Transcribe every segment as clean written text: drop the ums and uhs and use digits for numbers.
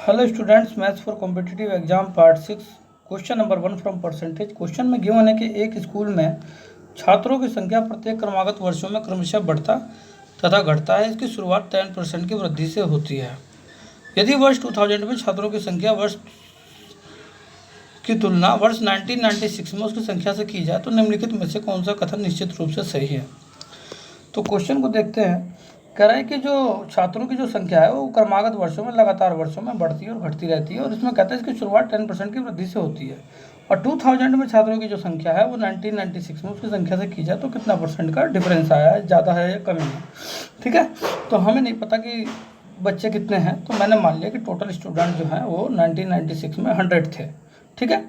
Hello students, maths for competitive exam part 6 question number 1 from percentage. Question में given है कि एक school में छात्रों की संख्या प्रत्येक क्रमागत वर्षों में क्रमशः बढ़ता तथा घटता है। इसकी शुरुआत 10% की वृद्धि से होती है। यदि वर्ष 2000 में छात्रों की संख्या वर्ष की तुलना वर्ष 1996 में उसकी संख्या से की जाए तो निम्नलिखित में से कौन सा कथन निश्चित रूप से सही है। तो क्वेश्चन को देखते हैं। कह रहा है कि जो छात्रों की जो संख्या है वो क्रमागत वर्षों में लगातार वर्षों में बढ़ती है और घटती रहती है, और इसमें कहते हैं इसकी शुरुआत 10% की वृद्धि से होती है। और 2000 में छात्रों की जो संख्या है वो 1996 में उसकी संख्या से की जाए तो कितना परसेंट का डिफरेंस आया है, ज़्यादा है या कमी है। ठीक है, तो हमें नहीं पता कि बच्चे कितने हैं, तो मैंने मान लिया कि टोटल स्टूडेंट जो हैं वो 1996 में 100 थे। ठीक है,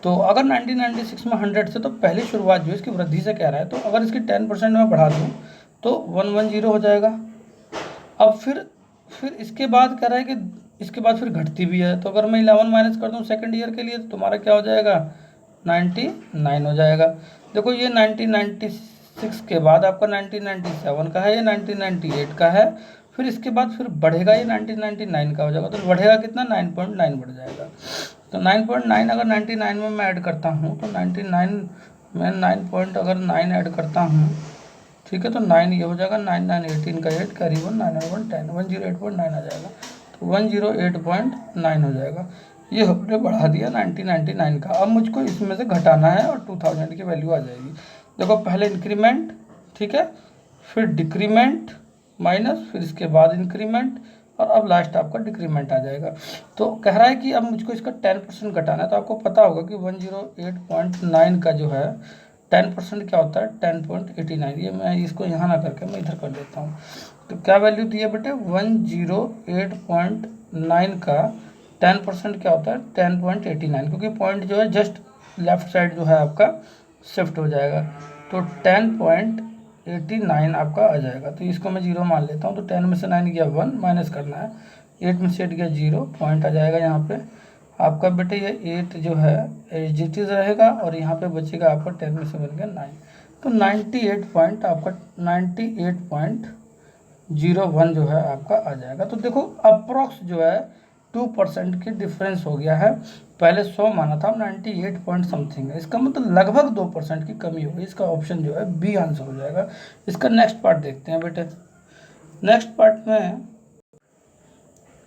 तो अगर 1996 में 100 थे तो पहली शुरुआत जो इसकी वृद्धि से कह रहा है, तो अगर इसकी 10% में बढ़ा दूँ तो 110 हो जाएगा। अब फिर इसके बाद कह रहा है कि इसके बाद फिर घटती भी है, तो अगर मैं 11 माइनस कर दूँ सेकेंड ईयर के लिए तो तुम्हारा क्या हो जाएगा, 99 हो जाएगा। देखो ये 1996 के बाद आपका 1997 का है, ये 1998 का है, फिर इसके बाद फिर बढ़ेगा, ये 1999 का हो जाएगा। तो बढ़ेगा कितना, 9.9 बढ़ जाएगा। तो 9.9 अगर 99 में मैं ऐड करता हूँ तो 99 में 9 पॉइंट अगर 9 ऐड करता हूँ, ठीक है, तो 9 ये हो जाएगा, 9 9 18 का 8 कैरी 1 9 1 10 108.9 आ जाएगा। तो 108.9 हो जाएगा। ये हमने बढ़ा दिया 1999 का। अब मुझको इसमें से घटाना है और 2000 की वैल्यू आ जाएगी। देखो पहले इंक्रीमेंट, ठीक है, फिर डिक्रीमेंट माइनस, फिर इसके बाद इंक्रीमेंट, और अब लास्ट आपका डिक्रीमेंट आ जाएगा। तो कह रहा है कि अब मुझको इसका 10% घटाना है। तो आपको पता होगा कि 108.9 का जो है 10% क्या होता है, 10.89। ये मैं इसको यहाँ ना करके मैं इधर कर देता हूँ। तो क्या वैल्यू दी है बेटे, 108.9 का 10% क्या होता है, 10.89, क्योंकि पॉइंट जो है जस्ट लेफ्ट साइड जो है आपका शिफ्ट हो जाएगा। तो 10.89 आपका आ जाएगा। तो इसको मैं 0 मान लेता हूँ। तो 10 में से 9 गया 1, माइनस करना है, 8 में से 8 गया 0, पॉइंट आ जाएगा यहाँ पे आपका बेटे। ये 8 जो है एजिटिव रहेगा और यहाँ पे बचेगा आपका 10 में से बन गया 9। तो 98 पॉइंट आपका 98.01 जो है आपका आ जाएगा। तो देखो अप्रोक्स जो है 2% की डिफरेंस हो गया है। पहले 100 माना था, 98 पॉइंट समथिंग है, इसका मतलब लगभग 2% की कमी होगी। इसका ऑप्शन जो है बी आंसर हो जाएगा। इसका नेक्स्ट पार्ट देखते हैं बेटे।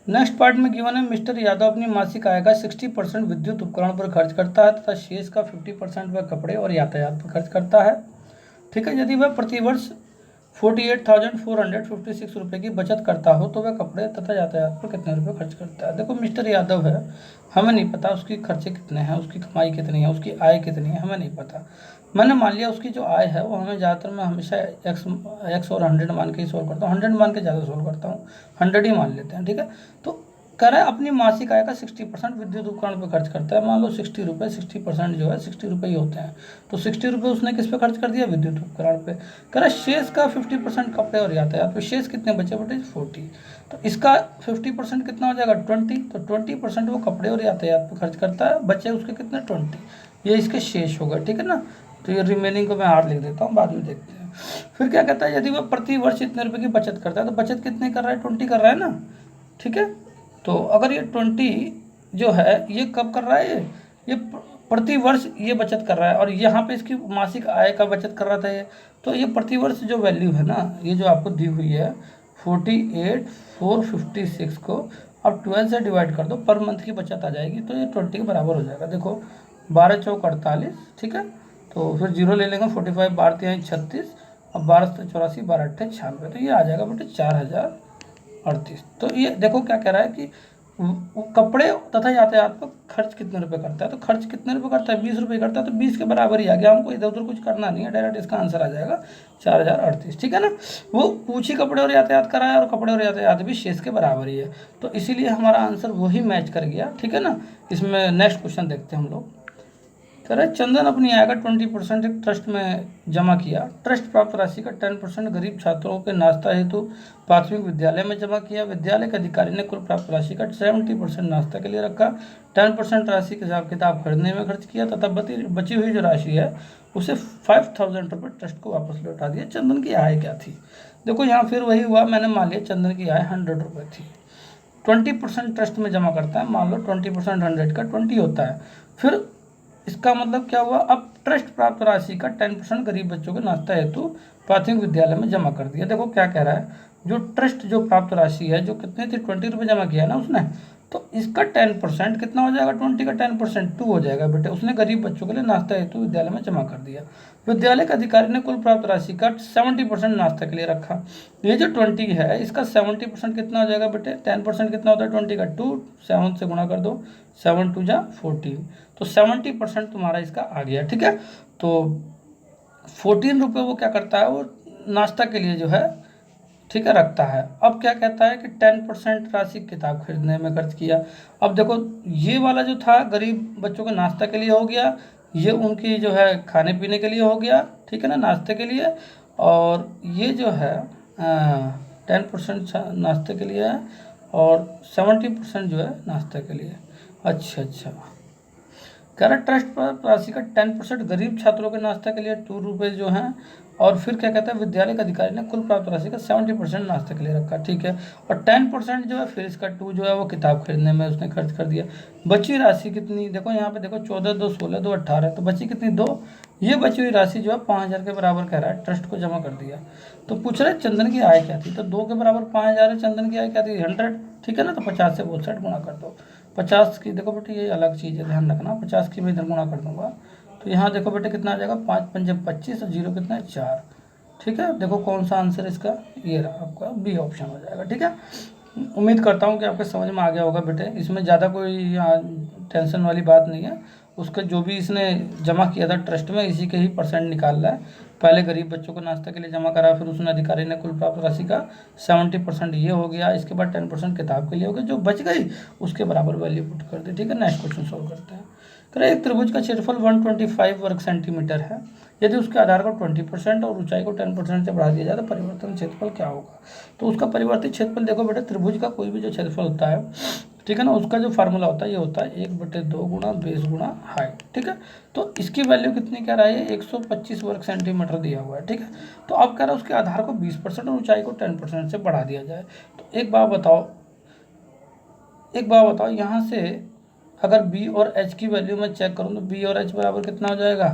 नेक्स्ट पार्ट में गिवन है, मिस्टर यादव अपनी मासिक आय का 60% विद्युत उपकरण पर खर्च करता है तथा शेष का 50% वह कपड़े और यातायात पर खर्च करता है। ठीक है, यदि वह प्रतिवर्ष 48,456 रुपये की बचत करता हो तो वह कपड़े तथा यातायात पर कितने रुपये खर्च करता है। देखो मिस्टर यादव है, हमें नहीं पता उसकी खर्चे कितने हैं, उसकी कमाई कितनी है, उसकी आय कितनी है, हमें नहीं पता। मैंने मान लिया उसकी जो आय है वो हमें ज़्यादातर मैं हमेशा एक्स और 100 मान के ही सोल्व करता हूँ, 100 मान के ज़्यादा सोल्व करता हूँ, 100 ही मान लेते हैं। ठीक है, तो कह रहा है अपनी मासिक आय का 60% विद्युत उपकरण पर खर्च करता है। मान लो 60 रुपये, 60% जो है 60 रुपये ही होते हैं, तो 60 रुपये उसने किस पे खर्च कर दिया, विद्युत उपकरण पे। कह रहा है शेष का 50% कपड़े और यातायात पे। शेष कितने बचे बेटे, 40। तो इसका 50% कितना हो जाएगा, 20। तो 20% वो कपड़े और यातायात पे खर्च करता है, बचे उसके कितने, 20। ये इसके शेष होगा। ठीक है ना, तो ये रिमेनिंग को मैं आर लिख देता हूँ, बाद में देखते हैं। फिर क्या कहता है, यदि वह प्रति वर्ष इतने रुपये की बचत करता है, तो बचत कितनी कर रहा है, 20 कर रहा है ना। ठीक है, तो अगर ये 20 जो है ये कब कर रहा है, ये प्रति वर्ष ये बचत कर रहा है, और यहाँ पे इसकी मासिक आय का बचत कर रहा था ये। तो ये प्रति वर्ष जो वैल्यू है ना, ये जो आपको दी हुई है 48,456 को अब 12 से डिवाइड कर दो, पर मंथ की बचत आ जाएगी, तो ये 20 के बराबर हो जाएगा। देखो 12 चौक 48, ठीक है, तो फिर 0 ले लेंगे, 45 12 3 36, अब 12 84 12 8 96, तो ये आ जाएगा बेटे 4038। तो ये देखो क्या कह रहा है कि वो कपड़े तथा यातायात पर खर्च कितने रुपए करता है। तो खर्च कितने रुपए करता है, 20 रुपये करता है, तो 20 के बराबर ही आ गया। हमको इधर उधर कुछ करना नहीं है, डायरेक्ट इसका आंसर आ जाएगा 4038। ठीक है ना, वो पूछी कपड़े और यातायात करा है और कपड़े और यातायात भी शेष के बराबर ही है, तो इसीलिए हमारा आंसर वही मैच कर गया। ठीक है ना, इसमें नेक्स्ट क्वेश्चन देखते हैं हम लोग। कह रहे चंदन अपनी आय का 20% एक ट्रस्ट में जमा किया। ट्रस्ट प्राप्त राशि का 10% गरीब छात्रों के नाश्ता हेतु प्राथमिक विद्यालय में जमा किया। विद्यालय के अधिकारी ने कुल प्राप्त राशि का 70% नाश्ता के लिए रखा, 10% राशि के हिसाब किताब खरीदने में खर्च किया तथा बची हुई जो राशि है उसे 5000 रुपये ट्रस्ट को वापस लौटा दिया। चंदन की आय क्या थी। देखो यहाँ फिर वही हुआ, मैंने मान लिया चंदन की आय 100 रुपये थी। 20% ट्रस्ट में जमा करता है, मान लो 20% 100 का 20 होता है। फिर इसका मतलब क्या हुआ, अब ट्रस्ट प्राप्त राशि का 10% गरीब बच्चों के नाश्ता हेतु प्राथमिक विद्यालय में जमा कर दिया। देखो क्या कह रहा है, जो ट्रस्ट जो प्राप्त राशि है, जो कितने थी 20 रुपये जमा किया ना उसने, तो इसका 10% कितना हो जाएगा, 20 का 10% 2 हो जाएगा बेटे। उसने गरीब बच्चों के लिए नाश्ता हेतु विद्यालय में जमा कर दिया। विद्यालय के अधिकारी ने कुल प्राप्त राशि का 70% नाश्ता के लिए रखा। ये जो 20 है इसका 70% कितना हो जाएगा बेटे, 10% कितना होता है 20 का 2, 7 से गुणा कर दो, 7 2 जा 14, तो 70% तुम्हारा इसका आ गया। ठीक है, तो 14 रुपये वो क्या करता है, वो नाश्ता के लिए जो है ठीक है रखता है। अब क्या कहता है कि 10% राशि किताब खरीदने में खर्च किया। अब देखो ये वाला जो था गरीब बच्चों के नाश्ता के लिए हो गया, ये उनकी जो है खाने पीने के लिए हो गया, ठीक है ना, नाश्ते के लिए, और ये जो है 10% नाश्ते के लिए है और 70% जो है नाश्ते के लिए। अच्छा कह रहा ट्रस्ट पर राशि का 10% गरीब छात्रों के नाश्ता के लिए 2 रुपये जो हैं, और फिर क्या कहता है, विद्यालय के अधिकारी ने कुल प्राप्त राशि का 70% नाश्ते के लिए रखा। ठीक है, और 10% जो है फिर इसका 2 जो है वो किताब खरीदने में उसने खर्च कर दिया। बची राशि कितनी, देखो यहाँ पे देखो 14 2 16 2 18, तो बची कितनी 2। ये बची हुई राशि जो है 5000 के बराबर कह रहा है, ट्रस्ट को जमा कर दिया। तो पूछ रहे चंदन की आय क्या थी, तो 2 के बराबर 5000 है, चंदन की आय क्या थी 100, ठीक है ना, तो 50 से बोथ साइड गुणा कर दो। 50 की देखो बेटे ये अलग चीज़ है, ध्यान रखना, 50 की मैं इधर गुणा कर दूंगा, तो यहाँ देखो बेटे कितना आ जाएगा, 5 पंजे 25 और 0 कितना है 4। ठीक है, देखो कौन सा आंसर इसका, ये रहा आपका बी ऑप्शन हो जाएगा। ठीक है, उम्मीद करता हूँ कि आपके समझ में आ गया होगा बेटे, इसमें ज़्यादा कोई टेंशन वाली बात नहीं है। उसका जो भी इसने जमा किया था ट्रस्ट में, इसी के ही परसेंट निकाल रहा है। पहले गरीब बच्चों को नाश्ते के लिए जमा करा, फिर उसने अधिकारी ने कुल प्राप्त राशि का 70% ये हो गया, इसके बाद 10% किताब के लिए हो गया, जो बच गई उसके बराबर वैल्यू पुट कर दी। ठीक है, नेक्स्ट क्वेश्चन सोल्व करते हैं। करें एक त्रिभुज का क्षेत्रफल 125 वर्ग सेंटीमीटर है, यदि उसके आधार को 20% और ऊंचाई को 10% से बढ़ा दिया जाए तो परिवर्तन क्षेत्रफल क्या होगा। तो उसका परिवर्तित क्षेत्रफल देखो बेटा, त्रिभुज का कोई भी जो क्षेत्रफल होता है, ठीक है ना, उसका जो फार्मूला होता है ये होता है 1/2 गुणा बेस गुणा हाइट। ठीक है, तो इसकी वैल्यू कितनी कह रहा है, 125 वर्ग सेंटीमीटर दिया हुआ है। ठीक है, तो अब कह रहा है उसके आधार को 20% और ऊंचाई को 10% से बढ़ा दिया जाए। तो एक बात बताओ यहाँ से अगर b और h की वैल्यू मैं चेक करूँ तो b और h बराबर कितना हो जाएगा,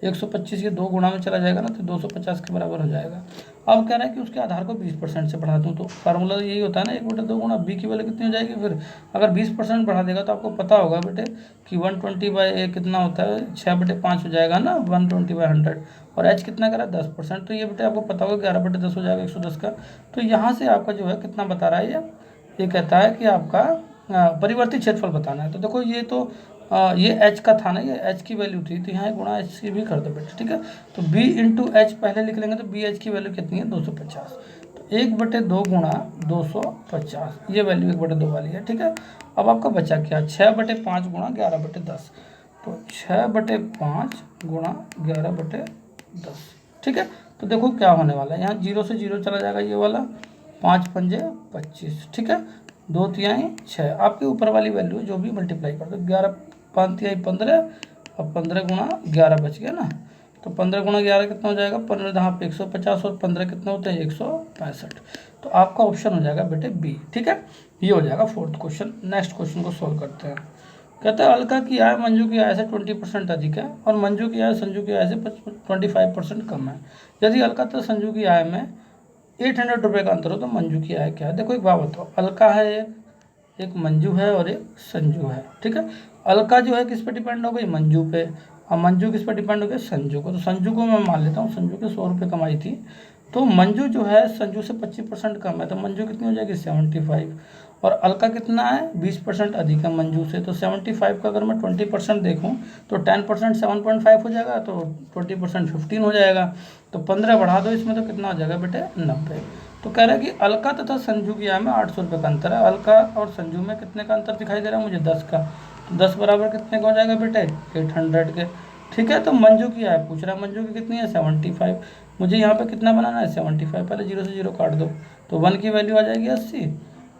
125 के 2 गुणा में चला जाएगा ना, तो 250 के बराबर हो जाएगा। अब कह रहा है कि उसके आधार को 20% से बढ़ा दूँ, तो फार्मूला यही होता है ना, 1/2 गुणा b की वैल्यू कितनी हो जाएगी। फिर अगर 20% बढ़ा देगा तो आपको पता होगा बेटे कि 120/a कितना होता है, 6/5 हो जाएगा ना, 120/100, और h कितना करा 10%, तो ये बेटे आपको पता होगा 11/10 हो जाएगा 110 का। तो यहाँ से आपका जो है कितना बता रहा है, ये कहता है कि आपका परिवर्तित क्षेत्रफल बताना है। तो देखो ये तो ये h का था ना, ये h की वैल्यू थी, तो यहाँ गुणा h की भी कर दो बेटे। ठीक है, तो b इंटू एच पहले लिख लेंगे, तो b h की वैल्यू कितनी है 250, तो 1/2 गुणा 250, ये वैल्यू 1/2 वाली है। ठीक है, अब आपका बचा क्या, 6/5 गुणा 11/10, तो 6/5 गुणा 11/10। ठीक है, तो देखो क्या होने वाला है, यहाँ 0 से 0 चला जाएगा, ये वाला 5 पंजे 25। ठीक है, 2 तिहाई 6, आपके ऊपर वाली वैल्यू जो भी मल्टीप्लाई कर दो, 11 5 तिहाई 15 और 15 गुणा 11 बच गया ना, तो 15 गुणा 11 कितना हो जाएगा, 15 दहाँ पे 150 और 15 कितना होते हैं 165, तो आपका ऑप्शन हो जाएगा बेटे बी। ठीक है, ये हो जाएगा फोर्थ क्वेश्चन। नेक्स्ट क्वेश्चन को सोल्व करते हैं। कहता है अलका की आय मंजू की आय से 20% अधिक है और मंजू की आय संजू की आय से 25% कम है। यदि अलका तो संजू की आय में 800 रुपये का अंतर हो तो मंजू की आय क्या है। देखो एक बात बताओ, अलका है एक मंजू है और एक संजू है। ठीक है, अलका जो है किस पे डिपेंड हो गई, मंजू पे, और मंजू किस पे डिपेंड हो गया, संजू को। तो संजू को मैं मान लेता हूँ, संजू के 100 रुपये कमाई थी, तो मंजू जो है संजू से 25% कम है, तो मंजू कितनी हो जाएगी 75, और अलका कितना है 20% अधिक है मंजू से, तो 75 का अगर मैं 20% देखूँ तो 10% 7.5 हो जाएगा, तो 20% 15 हो जाएगा, तो 15 बढ़ा दो इसमें तो कितना हो जाएगा बेटे 90। तो कह रहा है कि अलका तथा संजू की आय में 800 रुपये का अंतर है। अलका और संजू में कितने का अंतर दिखाई दे रहा है मुझे, 10 का, तो 10 बराबर कितने का हो जाएगा बेटे 800 के। ठीक है, तो मंजू की आय पूछ रहा है, मंजू की कितनी है 75, मुझे यहाँ पे कितना बनाना है 75, पहले 0 से 0 काट दो, तो 1 की वैल्यू आ जाएगी 80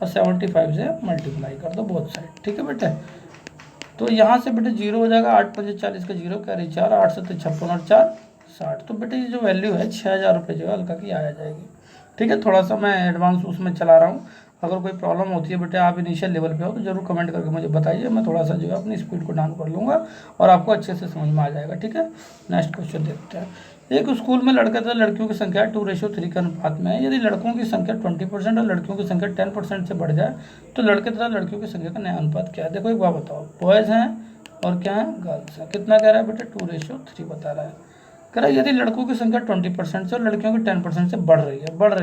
और 75 से मल्टीप्लाई कर दो बोथ साइड। ठीक है बेटे, तो यहाँ से बेटे 0 हो जाएगा, 8 पंजे 40 का 0 कैरी 4, 8 से 56 और 4 60, तो बेटे ये जो वैल्यू है 6000 रुपये जो है अलका की आ जाएगी। ठीक है, थोड़ा सा मैं एडवांस उसमें चला रहा हूँ, अगर कोई प्रॉब्लम होती है बेटे, आप इनिशियल लेवल पे हो तो जरूर कमेंट करके मुझे बताइए, मैं थोड़ा सा जो है अपनी स्पीड को डाउन कर लूँगा और आपको अच्छे से समझ में आ जाएगा। ठीक है, नेक्स्ट क्वेश्चन देखते हैं। एक स्कूल में लड़के तथा लड़कियों की संख्या 2:3 के अनुपात में है। यदि लड़कों की संख्या 20% और लड़कियों की संख्या 10% से बढ़ जाए तो लड़के तथा लड़कियों की संख्या का नया अनुपात क्या है। देखो एक बात बताओ, बॉयज़ हैं और क्या है, गर्ल्स हैं। कितना कह रहा है बेटे, 2:3 बता रहा है। कह रहा है यदि लड़कों की संख्या 20% से और लड़कियों की 10% से बढ़ रही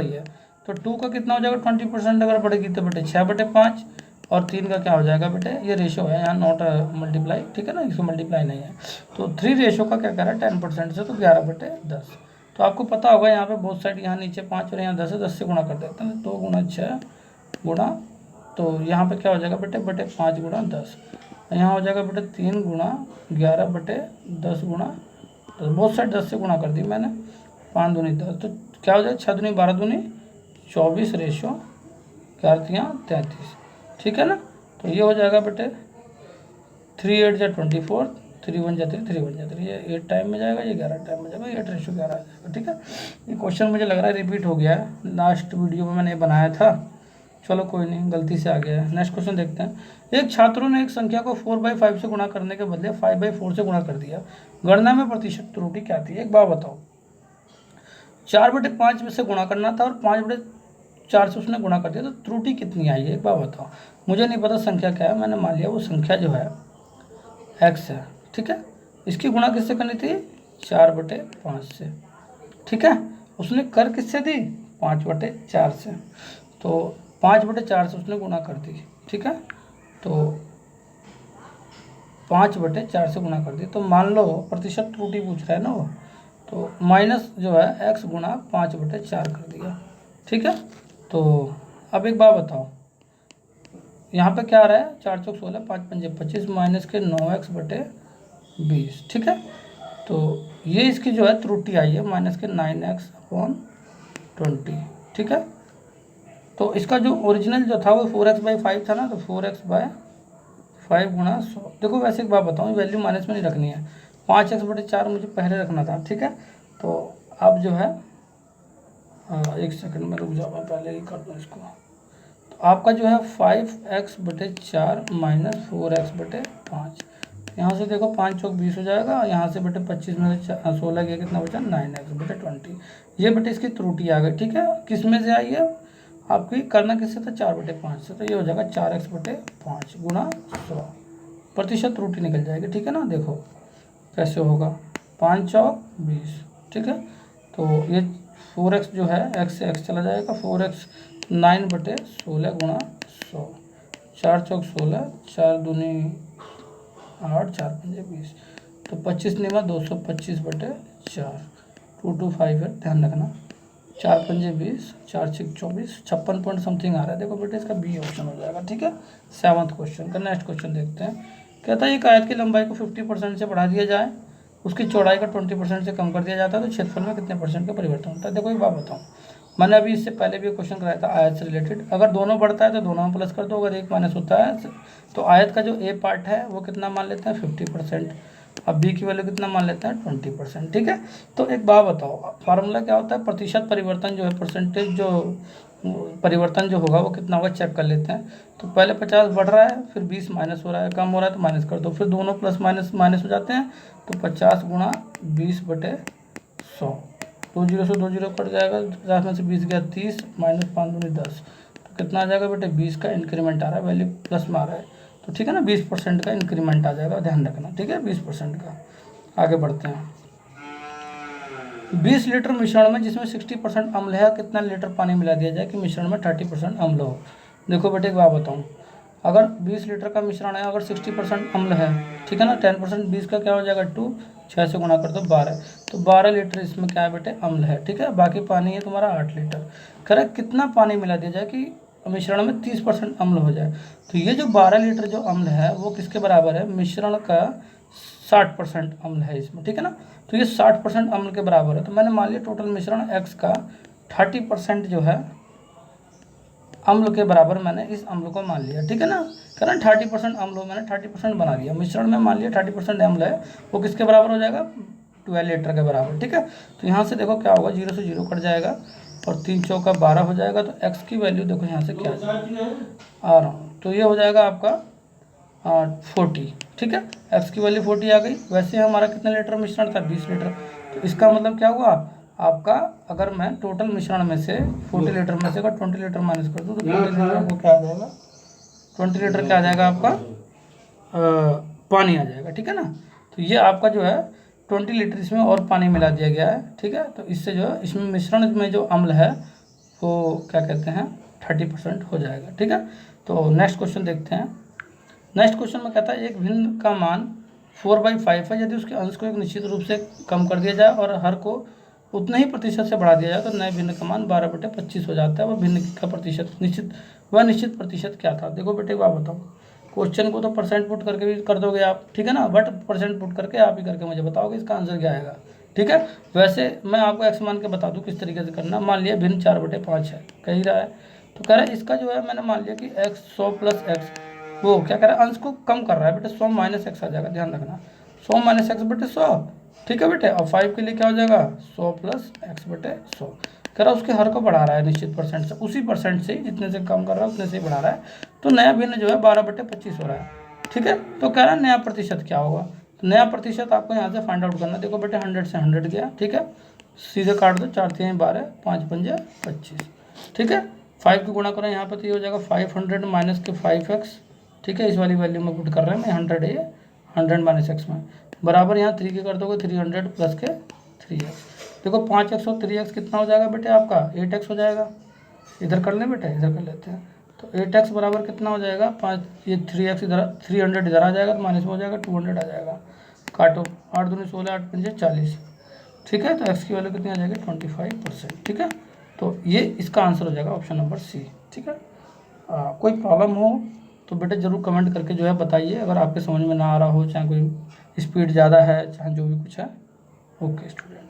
है तो 2 का कितना हो जाएगा, 20% अगर बढ़ेगी तो बेटे 6/5 और 3 का क्या हो जाएगा बेटे, ये रेशो है यहाँ, नॉट मल्टीप्लाई, ठीक है ना, इसको मल्टीप्लाई नहीं है। तो 3 रेशो का क्या कह रहा है, 10% से, तो 11/10। तो आपको पता होगा यहाँ पे बोथ साइड, यहाँ नीचे 5 और यहाँ 10 है, 10 से गुणा कर देते हैं, 2 गुणा 6 गुणा, तो यहाँ पे क्या हो जाएगा बेटे, 5 गुणा 10, यहाँ हो जाएगा बेटे 3 गुणा 11/10 गुणा 10, बोथ साइड 10 से गुणा कर दी मैंने, 5 दूनी 10, तो क्या हो जाएगा, 6 दूनी 12 दूनी 24 रेशो 4×3 = 33, ठीक है ना। तो ये हो जाएगा बेटे 3 8 जा 24, 3 1 जा 3, 3 1 जा 3, ये 8 टाइम में जाएगा, ये 11 टाइम में जाएगा, 8:11 आ जाएगा। ठीक है, ये क्वेश्चन मुझे लग रहा है रिपीट हो गया है, लास्ट वीडियो में मैंने ये बनाया था, चलो कोई नहीं, गलती से आ गया है। नेक्स्ट क्वेश्चन देखते हैं। एक छात्रों ने एक संख्या को 4/5 से गुणा करने के बदले 5/4 से गुणा कर दिया, गणना में प्रतिशत त्रुटि क्या थी। एक बात बताओ, 4/5 से गुणा करना था और 5/4 से उसने गुणा कर दिया, तो त्रुटि कितनी आई है, एक बात बताओ। मुझे नहीं पता संख्या क्या है, मैंने मान लिया वो संख्या जो है x है, ठीक है। इसकी गुणा किससे करनी थी, 4/5 से, ठीक है। उसने कर किससे दी, 5/4 से, तो 5/4 से उसने गुणा कर दी, ठीक है। तो 5/4 से गुणा कर दी, तो मान लो प्रतिशत त्रुटि पूछ रहा है ना वो, तो माइनस जो है x गुणा 5/4 कर दिया, ठीक है। तो अब एक बात बताओ, यहाँ पे क्या आ रहा है, 4 चौक 16, 5 पंजे 25 माइनस के 9x/20, ठीक है। तो ये इसकी जो है त्रुटि आई है, माइनस के 9x/20, ठीक है। तो इसका जो ओरिजिनल जो था वो 4x/5 था ना, तो 4x/5 गुणा 100। देखो वैसे एक बात बताऊँ, वैल्यू माइनस में नहीं रखनी है, 5x/4 मुझे पहले रखना था, ठीक है। तो अब जो है एक सेकंड में रुक जाओ, मैं पहले ही कर दूँ इसको। तो आपका जो है 5x/4 माइनस 4x/5, यहाँ से देखो 5 चौक 20 हो जाएगा, यहाँ से बेटे 25 में से 16 गया, कितना बचा, 9x/20। ये बेटे इसकी त्रुटि आ गई, ठीक है। किस में से आई है, आपकी करना किससे था, 4/5 से, तो ये हो जाएगा 4x/5 गुणा 100, प्रतिशत त्रुटि निकल जाएगी, ठीक है ना। देखो कैसे होगा, 5 चौक 20, ठीक है। तो ये 4x जो है, x से x चला जाएगा, 4x 9/16 गुणा 100, 4 चौक 16, 4 दूनी 8, 4 पंजे 20, तो 25 निमा 225/4, 225 है, ध्यान रखना, 4 पंजे 20, 4 6 24, 56 पॉइंट समथिंग आ रहा है। देखो बेटे इसका बी ऑप्शन हो जाएगा, ठीक है। 7वां क्वेश्चन का नेक्स्ट क्वेश्चन देखते हैं। कहता है एक आयत की लंबाई को 50% से बढ़ा दिया जाए, उसकी चौड़ाई का 20% से कम कर दिया जाता है, तो क्षेत्रफल में कितने % का परिवर्तन होता है। देखो एक बात बताऊँ, मैंने अभी इससे पहले भी एक क्वेश्चन कराया था आयत से रिलेटेड, अगर दोनों बढ़ता है तो दोनों में प्लस कर दो, अगर एक माइनस होता है तो आयत का जो ए पार्ट है वो कितना मान लेते हैं, 50%, अब बी की वैल्यू कितना मान लेते हैं, 20%, ठीक है। तो एक बात बताओ, फार्मूला क्या होता है, प्रतिशत परिवर्तन जो है, परसेंटेज जो परिवर्तन जो होगा वो कितना होगा, चेक कर लेते हैं। तो पहले 50 बढ़ रहा है, फिर 20 माइनस हो रहा है, कम हो रहा है तो माइनस कर दो, फिर दोनों प्लस माइनस माइनस हो जाते हैं, तो 50 गुणा 20/100, 2 0 से 2 0 कट जाएगा, 50 में से 20 गया 30, माइनस 5 दूनी 10, तो कितना आ जाएगा बेटे, 20 का इंक्रीमेंट आ रहा है, वैल्यू प्लस में आ रहा है, तो ठीक है ना, 20% का इंक्रीमेंट आ जाएगा, ध्यान रखना, ठीक है, 20% का। आगे बढ़ते हैं। 20 लीटर मिश्रण में जिसमें 60% अम्ल है, कितना लीटर पानी मिला दिया जाए कि मिश्रण में 30% अम्ल हो। देखो बेटे एक बात बताऊँ, अगर 20 लीटर का मिश्रण है, अगर 60% अम्ल है, ठीक है ना, 10% 20 का क्या हो जाएगा 2, 6 से गुणा कर दो 12, तो 12 लीटर इसमें क्या है बेटे, अम्ल है, ठीक है। बाकी पानी है तुम्हारा 8 लीटर। करेक्ट, कितना पानी मिला दिया जाए कि मिश्रण में 30% अम्ल हो जाए, तो ये जो 12 लीटर जो अम्ल है वो किसके बराबर है, मिश्रण का 60% अम्ल है इसमें, ठीक है ना। तो ये 60% अम्ल के बराबर है, तो मैंने मान लिया टोटल मिश्रण x का 30% जो है अम्ल के बराबर, मैंने इस अम्ल को मान लिया, ठीक है ना। कारण 30% अम्ल हो, मैंने 30% बना लिया, मिश्रण में मान लिया 30% अम्ल है, वो किसके बराबर हो जाएगा, 12 लीटर के बराबर, ठीक है। तो यहाँ से देखो क्या होगा, 0 से 0 कट जाएगा, और 3 चौका 12 हो जाएगा। तो x की वैल्यू देखो यहाँ से क्या आ रहा हूँ, तो ये हो जाएगा आपका 40। ठीक है, x की वैल्यू 40 आ गई। वैसे हमारा कितने लीटर मिश्रण था, 20 लीटर। तो इसका मतलब क्या हुआ आपका, अगर मैं टोटल मिश्रण में से 40 लीटर में से अगर 20 लीटर माइनस कर दूँ तो 20 लीटर आपको क्या आ जाएगा, 20 लीटर क्या आ जाएगा आपका पानी आ जाएगा। ठीक है ना, तो ये आपका जो है 20 लीटर इसमें और पानी मिला दिया गया है। ठीक है, तो इससे जो है इसमें मिश्रण में जो अम्ल है वो क्या कहते हैं 30% हो जाएगा। ठीक है, तो नेक्स्ट क्वेश्चन देखते हैं। नेक्स्ट क्वेश्चन में कहता है एक भिन्न का मान 4/5 है, यदि उसके अंश को एक निश्चित रूप से कम कर दिया जाए और हर को उतने ही प्रतिशत से बढ़ा दिया जाए तो नए भिन्न का मान 12/25 हो जाता है। वह भिन्न का प्रतिशत निश्चित प्रतिशत क्या था। देखो बेटे बात बताओ, क्वेश्चन को तो परसेंट पुट करके भी कर दोगे आप, ठीक है ना, बट परसेंट पुट करके आप ही करके मुझे बताओगे इसका आंसर क्या आएगा। ठीक है, वैसे मैं आपको एक्स मान के बता दूं किस तरीके से करना। मान लिया भिन्न 4/5 है कह ही रहा है, तो कह रहा है इसका जो है मैंने मान लिया कि x 100 प्लस एक्स, वो क्या कह रहा है अंश को कम कर रहा है बेटे, 100 माइनस एक्स आ जाएगा, ध्यान रखना 100 माइनस एक्स बटे 100। ठीक है बेटे, और 5 के लिए क्या हो जाएगा 100 प्लस एक्स बटे 100। कह रहा है उसके हर को बढ़ा रहा है निश्चित परसेंट से, उसी परसेंट से जितने से कम कर रहा है उतने से ही बढ़ा रहा है, तो नया भिन्न जो है 12/25 हो रहा है। ठीक है, तो कह रहा है नया प्रतिशत क्या होगा, तो नया प्रतिशत आपको यहाँ से फाइंड आउट करना। देखो बेटे 100 से 100 गया, ठीक है, सीधे काट दो, 4 3 12, 5 5 25। ठीक है, 5 की गुणा करें यहाँ पर तो ये हो जाएगा 500 माइनस के 5x। ठीक है, इस वाली वैल्यू में पुट कर रहे हैं मैं, 100 है ये, 100 माइनस एक्स में बराबर यहाँ 3 के कर दोगे 300 प्लस के 3x। देखो 5x और 3x कितना हो जाएगा बेटे आपका 8x हो जाएगा। इधर कर लें बेटे, इधर कर लेते हैं, तो 8x बराबर कितना हो जाएगा 5, ये 3x इधर 300 इधर आ जाएगा तो माइनस में हो जाएगा 200 आ जाएगा। काटो, 8 दूनी 16, 8 पंजे 40। ठीक है, तो x की वैल्यू कितनी आ जाएगी 25%। ठीक है, तो ये इसका आंसर हो जाएगा ऑप्शन नंबर सी। ठीक है, कोई प्रॉब्लम हो तो बेटे ज़रूर कमेंट करके जो है बताइए, अगर आपके समझ में ना आ रहा हो, चाहे कोई स्पीड ज़्यादा है, चाहे जो भी कुछ है। Okay student.